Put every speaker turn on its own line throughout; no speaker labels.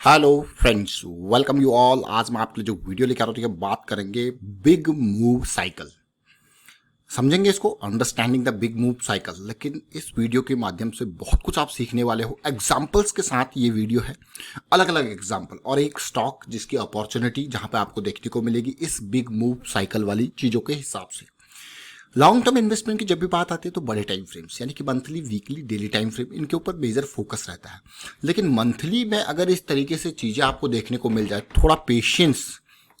Hello friends, welcome you all. आज मैं आपके लिए जो वीडियो लेकर आ रहा हूँ, ठीक है, बात करेंगे बिग मूव साइकिल। समझेंगे इसको, understanding the big move cycle. लेकिन इस वीडियो के माध्यम से बहुत कुछ आप सीखने वाले हो। एग्जाम्पल्स के साथ ये वीडियो है, अलग अलग एग्जाम्पल और एक स्टॉक जिसकी अपॉर्चुनिटी जहां पे आपको देखने को मिलेगी इस बिग मूव साइकिल वाली चीजों के हिसाब से। लॉन्ग टर्म इन्वेस्टमेंट की जब भी बात आती है तो बड़े टाइम फ्रेम्स यानी कि monthly, weekly, daily time frame, इनके ऊपर मेजर फोकस रहता है। लेकिन मंथली में अगर इस तरीके से चीजें आपको देखने को मिल जाए, थोड़ा पेशेंस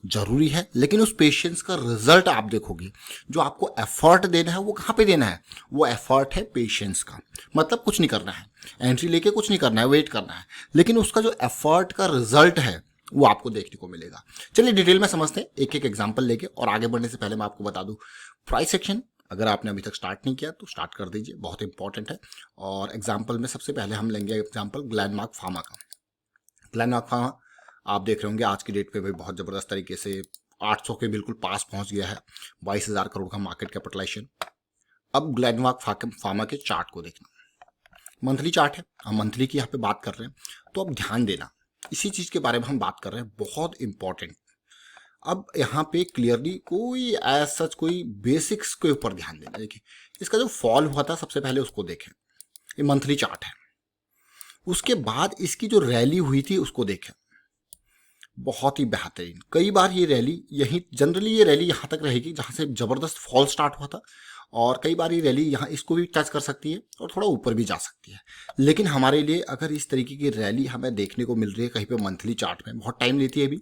जरूरी है। लेकिन उस पेशेंस का रिजल्ट आप देखोगे, जो आपको एफर्ट देना है वो कहाँ पे देना है, वो एफर्ट है पेशेंस का। मतलब कुछ नहीं करना है, एंट्री लेके कुछ नहीं करना है, वेट करना है, लेकिन उसका जो एफर्ट का रिजल्ट है वो आपको देखने को मिलेगा। चलिए डिटेल में समझते हैं एक एक एग्जांपल लेके। और आगे बढ़ने से पहले मैं आपको बता दूं, प्राइस एक्शन अगर आपने अभी तक स्टार्ट नहीं किया तो स्टार्ट कर दीजिए, बहुत इंपॉर्टेंट है। और एग्जांपल में सबसे पहले हम लेंगे एग्जांपल ग्लेनमार्क फार्मा का। ग्लेनमार्क फार्मा आप देख रहे होंगे आज की डेट पे भी बहुत जबरदस्त तरीके से 800 के बिल्कुल पास पहुंच गया है। 22,000 करोड़ का मार्केट कैपिटलाइजेशन। अब ग्लेनमार्क फार्मा के चार्ट को देखना, मंथली चार्ट है, हम मंथली की यहाँ पे बात कर रहे हैं। तो अब ध्यान देना, इसी चीज के बारे में हम बात कर रहे हैं, बहुत इंपॉर्टेंट। अब यहाँ पे क्लियरली कोई एज सच कोई बेसिक्स के ऊपर ध्यान देना। देखिए इसका जो फॉल हुआ था सबसे पहले उसको देखें, ये मंथली चार्ट है। उसके बाद इसकी जो रैली हुई थी उसको देखें, बहुत ही बेहतरीन। कई बार ये रैली यही, जनरली ये रैली यहाँ तक रहेगी जहाँ से जबरदस्त फॉल स्टार्ट हुआ था, और कई बार ये रैली यहाँ इसको भी टच कर सकती है और थोड़ा ऊपर भी जा सकती है। लेकिन हमारे लिए अगर इस तरीके की रैली हमें देखने को मिल रही है कहीं पे मंथली चार्ट में, बहुत टाइम लेती है अभी,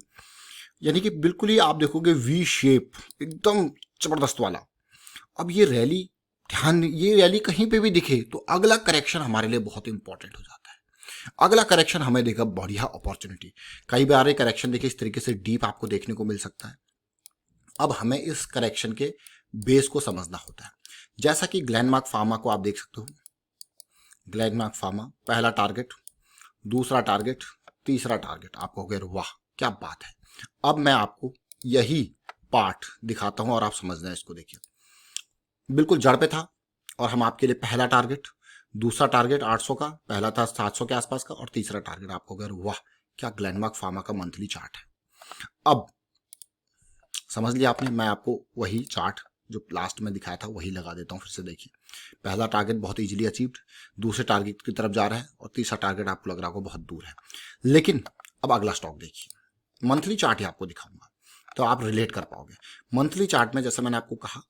यानी कि बिल्कुल ही आप देखोगे वी शेप एकदम जबरदस्त वाला। अब ये रैली, ध्यान, ये रैली कहीं पे भी दिखे तो अगला करेक्शन हमारे लिए बहुत इंपॉर्टेंट हो जाता है। अगला करेक्शन हमें देगा बढ़िया अपॉर्चुनिटी। कई बार करेक्शन देखिए इस तरीके से डीप आपको देखने को मिल सकता है। अब हमें इस करेक्शन के बेस को समझना होता है। जैसा कि ग्लेनमार्क फार्मा को आप देख सकते हो, ग्लेनमार्क फार्मा पहला टारगेट, दूसरा टारगेट, तीसरा टारगेट, आपको हो गया वाह क्या बात है। अब मैं आपको यही पार्ट दिखाता हूं और आप समझना है इसको। देखिए बिल्कुल जड़ पे था, और हम आपके लिए पहला टारगेट, दूसरा टारगेट 800 का, पहला था 700 के आसपास का, और तीसरा टारगेट आपको अगर वाह क्या ग्लेनमार्क फार्मा का मंथली चार्ट है। अब समझ लिया आपने, मैं आपको वही चार्ट जो लास्ट में दिखाया था वही लगा देता हूं फिर से। देखिए पहला टारगेट बहुत इजीली अचीव्ड, दूसरे टारगेट की तरफ जा रहा है, और तीसरा टारगेट आपको लग रहा होगा बहुत दूर है। लेकिन अब अगला स्टॉक देखिए, मंथली चार्ट ही आपको दिखाऊंगा तो आप रिलेट कर पाओगे। मंथली चार्ट में जैसे मैंने आपको कहा,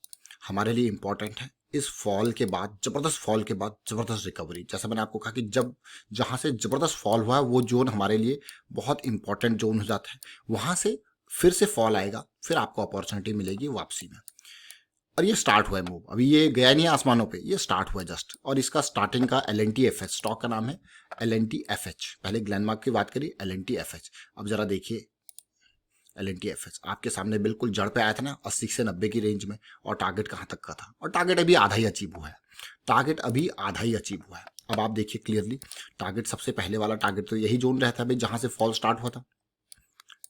हमारे लिए इंपॉर्टेंट है इस फॉल के बाद, जबरदस्त फॉल के बाद जबरदस्त रिकवरी। जैसा मैंने आपको कहा कि जब जहां से जबरदस्त फॉल हुआ है वो जोन हमारे लिए बहुत इंपॉर्टेंट जोन हो जाता है। वहां से फिर से फॉल आएगा, फिर आपको अपॉर्चुनिटी मिलेगी वापसी में। और ये स्टार्ट हुआ है मूव, अभी ये गया नहीं आसमानों पे, ये स्टार्ट हुआ है जस्ट। और इसका स्टार्टिंग का LNTFH स्टॉक का नाम है, LNTFH। पहले ग्लेनमार्क की बात करिए, LNTFH। अब जरा देखिए LNTFH आपके सामने बिल्कुल जड़ पे आया था ना 80 से 90 की रेंज में, और टारगेट कहां तक का था, और टारगेट अभी आधा ही अचीव हुआ है। टारगेट अभी आधा ही अचीव हुआ है। अब आप देखिए क्लियरली, टारगेट सबसे पहले वाला टारगेट तो यही जोन रहता है भाई जहां से फॉल स्टार्ट हुआ था।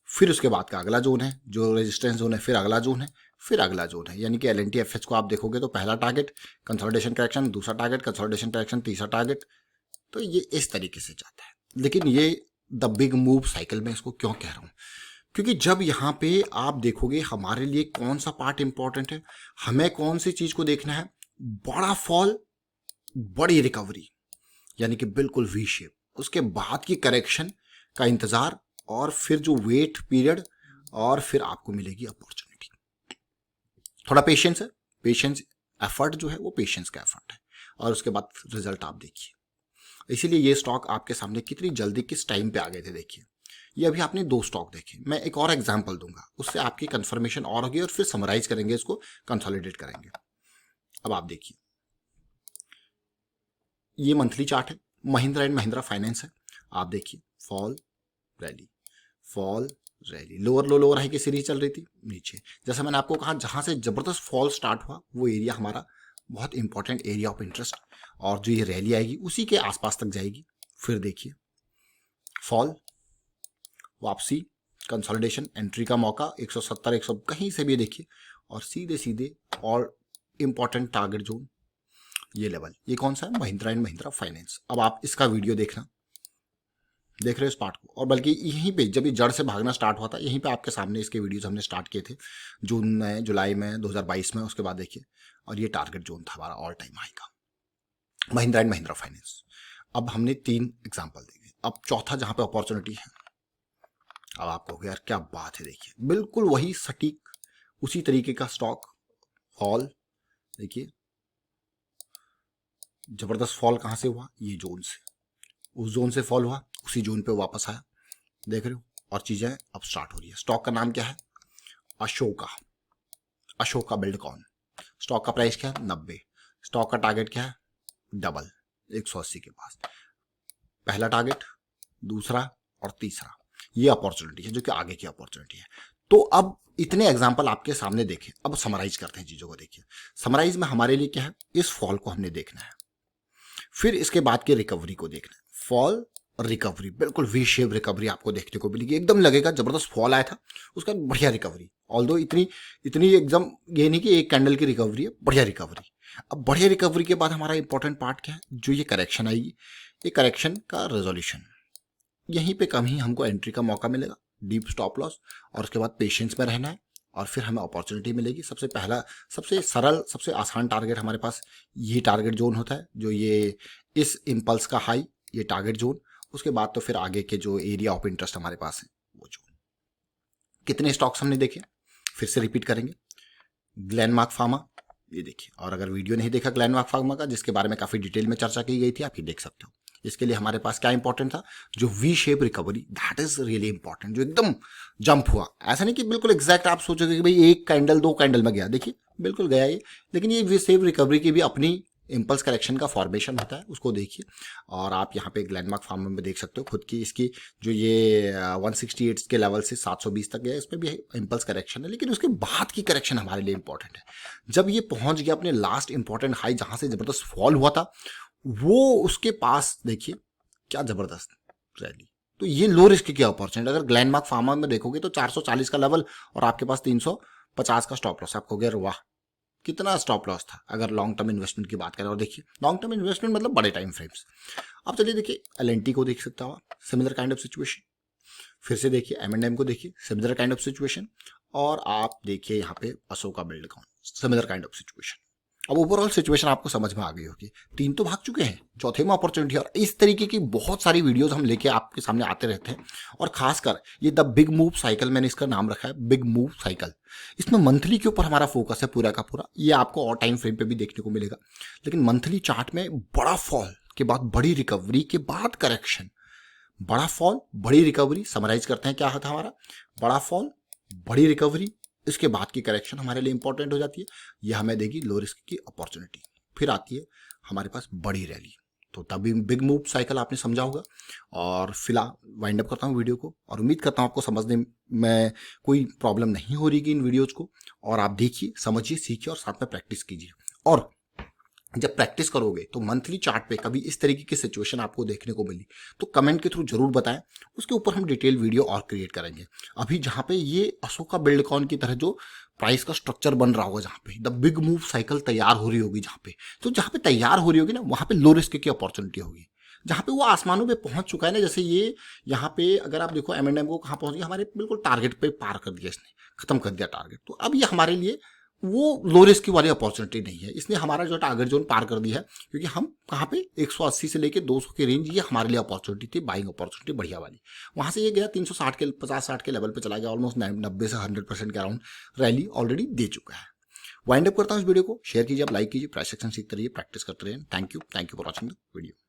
फिर उसके बाद का अगला जोन है जो रेजिस्टेंस जोन है, फिर अगला जोन है, फिर अगला जोन है। यानी कि LNTFH को आप देखोगे तो पहला टारगेट कंसोलिडेशन करेक्शन, दूसरा टारगेट कंसोलिडेशन करेक्शन, तीसरा टारगेट। तो ये इस तरीके से जाता है। लेकिन ये द बिग मूव साइकिल में इसको क्यों कह रहा हूं, क्योंकि जब यहां पे आप देखोगे हमारे लिए कौन सा पार्ट इंपॉर्टेंट है, हमें कौन सी चीज को देखना है, बड़ा फॉल, बड़ी रिकवरी, यानी कि बिल्कुल वी शेप, उसके बाद की करेक्शन का इंतजार, और फिर जो वेट पीरियड, और फिर आपको मिलेगी अपॉर्चुनिटी। थोड़ा पेशेंस है, पेशेंस एफर्ट जो है वो पेशेंस का एफर्ट है, और उसके बाद रिजल्ट आप देखिए। इसीलिए ये स्टॉक आपके सामने कितनी जल्दी किस टाइम पे आ गए थे। देखिए ये अभी आपने 2 स्टॉक देखे, मैं एक और एग्जांपल दूंगा, उससे आपकी कंफर्मेशन और होगी, और फिर समराइज करेंगे, इसको कंसोलिडेट करेंगे। अब आप देखिए ये मंथली चार्ट है, महिंद्रा एंड महिंद्रा फाइनेंस है। आप देखिए fall, rally, fall, rally, lower लो, लोअर हाई की सीरीज चल रही थी नीचे। जैसा मैंने आपको कहा जहां से जबरदस्त फॉल स्टार्ट हुआ वो एरिया हमारा बहुत इंपॉर्टेंट एरिया ऑफ इंटरेस्ट, और जो ये रैली आएगी उसी के आसपास तक जाएगी। फिर देखिए फॉल, वापसी, कंसोलिडेशन, एंट्री का मौका 170 100 कहीं से भी देखिए, और सीधे सीधे और इंपॉर्टेंट टारगेट जोन ये लेवल। ये कौन सा है, महिंद्रा एंड महिंद्रा फाइनेंस। अब आप इसका वीडियो देखना, देख रहे हो इस पार्ट को, और बल्कि यहीं पे जब ये जड़ से भागना स्टार्ट हुआ था, यहीं पे आपके सामने इसके वीडियोस हमने स्टार्ट किए थे जून में, जुलाई में 2022 में। उसके बाद देखिए, और ये टारगेट जोन था हमारा ऑल टाइम हाई का, महिंद्रा एंड महिंद्रा फाइनेंस। अब हमने 3 एग्जाम्पल देखे, अब चौथा जहां पे अपॉर्चुनिटी है। अब आप कहोगे यार क्या बात है, देखिए बिल्कुल वही सटीक उसी तरीके का स्टॉक फॉल। देखिए जबरदस्त फॉल कहां से हुआ, ये जोन से, उस जोन से फॉल हुआ, उसी जोन पे वापस आया, देख रहे हो। और चीजें अब स्टार्ट हो रही है। स्टॉक का नाम क्या है, अशोका, अशोका बिल्डकॉन। स्टॉक का प्राइस क्या है, 90। स्टॉक का टारगेट क्या है, डबल, 180 के पास। पहला टारगेट, दूसरा और तीसरा, ये अपॉर्चुनिटी है जो कि आगे की अपॉर्चुनिटी है। तो अब इतने एग्जाम्पल आपके सामने देखे, अब समराइज करते हैं चीजों को। देखिए समराइज में हमारे लिए क्या है, इस फॉल को हमने देखना है, फिर इसके बाद की रिकवरी को देखना है। फॉल रिकवरी, बिल्कुल वी शेप रिकवरी आपको देखने को मिलेगी, एकदम लगेगा जबरदस्त फॉल आया था, उसका बढ़िया रिकवरी। ऑल्दो इतनी इतनी एकदम ये नहीं कि एक कैंडल की रिकवरी है, बढ़िया रिकवरी। अब बढ़िया रिकवरी के बाद हमारा इंपॉर्टेंट पार्ट क्या है, जो ये करेक्शन आएगी, ये करेक्शन का रेजोल्यूशन, यहीं पे कम ही हमको एंट्री का मौका मिलेगा, डीप स्टॉप लॉस, और उसके बाद पेशेंस में रहना है, और फिर हमें अपॉर्चुनिटी मिलेगी। सबसे पहला, सबसे सरल, सबसे आसान टारगेट हमारे पास ये टारगेट जोन होता है, जो ये इस इम्पल्स का हाई, ये टारगेट जोन। उसके बाद तो फिर आगे के जो एरिया ऑफ इंटरेस्ट हमारे पास है वो जोन। कितने स्टॉक्स हमने देखे, फिर से रिपीट करेंगे। ग्लेनमार्क फार्मा, ये देखिए, और अगर वीडियो नहीं देखा ग्लेनमार्क फार्मा का, जिसके बारे में काफी डिटेल में चर्चा की गई थी, आप ये देख सकते हो। इसके लिए हमारे पास क्या इंपॉर्टेंट था, जो V shape recovery, that is really important, जो एकदम जंप हुआ। ऐसा नहीं कि बिल्कुल एग्जैक्ट आप सोचोगे कि भाई एक कैंडल 2 कैंडल में गया, देखिए बिल्कुल गया ये, लेकिन ये वी शेप रिकवरी की भी अपनी इम्पल्स करेक्शन का फॉर्मेशन होता है, उसको देखिए। और आप यहाँ पे ग्लेनमार्क फार्मा में देख सकते हो खुद की, इसकी जो ये 168 के लेवल से 720 तक गया, इसमें भी इम्पल्स करेक्शन है, लेकिन उसके बाद की करेक्शन हमारे लिए इंपॉर्टेंट है। जब ये पहुंच गया अपने लास्ट इंपॉर्टेंट हाई, जहां से जबरदस्त फॉल हुआ था, वो उसके पास देखिए क्या जबरदस्त रैली। तो ये लो रिस्क की अपॉर्चुनिटी। अगर ग्लेनमार्क फार्मा में देखोगे तो 440 का लेवल और आपके पास 350 का स्टॉप लॉस, आपको वाह कितना स्टॉप लॉस था अगर लॉन्ग टर्म इन्वेस्टमेंट की बात करें। और देखिए लॉन्ग टर्म इन्वेस्टमेंट मतलब बड़े टाइम फ्रेम्स। अब चलिए देखिए एलएनटी को देख सकता हूँ, सिमिलर काइंड ऑफ सिचुएशन। फिर से देखिए एम&एम को देखिए, सिमिलर काइंड ऑफ सिचुएशन। और आप देखिए यहाँ पे Ashoka Buildcon, similar kind of situation. अब ओवरऑल सिचुएशन आपको समझ में आ गई होगी। 3 तो भाग चुके हैं, चौथे में अपॉर्चुनिटी। और इस तरीके की बहुत सारी वीडियोस हम लेके आपके सामने आते रहते हैं। और खासकर ये द बिग मूव साइकिल, मैंने इसका नाम रखा है बिग मूव साइकिल। इसमें मंथली के ऊपर हमारा फोकस है पूरा का पूरा। ये आपको और टाइम फ्रेम पे भी देखने को मिलेगा, लेकिन मंथली चार्ट में बड़ा फॉल के बाद बड़ी रिकवरी के बाद करेक्शन, बड़ा फॉल बड़ी रिकवरी। समराइज करते हैं क्या था हमारा, बड़ा फॉल बड़ी रिकवरी, इसके बाद की करेक्शन हमारे लिए इंपॉर्टेंट हो जाती है। यह हमें देगी लो रिस्क की अपॉर्चुनिटी। फिर आती है हमारे पास बड़ी रैली। तो तभी बिग मूव साइकिल आपने समझा होगा। और फिलहाल वाइंड अप करता हूँ वीडियो को, और उम्मीद करता हूँ आपको समझने में कोई प्रॉब्लम नहीं हो रही इन वीडियोज को। और आप देखिए, समझिए, सीखिए और साथ में प्रैक्टिस कीजिए। और जब प्रैक्टिस करोगे तो मंथली चार्ट पे कभी इस तरीके की सिचुएशन आपको देखने को मिली तो कमेंट के थ्रू जरूर बताएं, उसके ऊपर हम डिटेल वीडियो और क्रिएट करेंगे। अभी जहां पे ये अशोका बिल्डकॉन की तरह जो प्राइस का स्ट्रक्चर बन रहा होगा, जहां पे द बिग मूव साइकिल तैयार हो रही होगी, जहां पे तैयार हो रही होगी ना, वहां पे लो रिस्क की अपॉर्चुनिटी होगी। जहां पे वो आसमानों पे पहुंच चुका है ना, जैसे ये यहाँ पे अगर आप देखो एम&एम को कहाँ पहुंच गया, हमारे बिल्कुल टारगेट पे पार कर दिया, इसने खत्म कर दिया टारगेट। तो अब ये हमारे लिए वो लो रिस्क वाली अपॉर्चुनिटी नहीं है, इसने हमारा जो टारगेट जोन पार कर दिया है। क्योंकि हम कहाँ पे 180 से लेके 200 की रेंज, ये हमारे लिए अपॉर्चुनिटी थी, बाइंग अपॉर्चुनिटी बढ़िया वाली। वहां से ये गया 360 के 50-60 के लेवल पे चला गया, ऑलमोस्ट 90 से 100% के अराउंड रैली ऑलरेडी दे चुका है। वाइंड अप करता हूँ इस वीडियो को, शेयर कीजिए, आप लाइक कीजिए, प्राइस सेक्शन सीखते रहिए, प्रैक्टिस करते रहिए। Thank you for watching the video.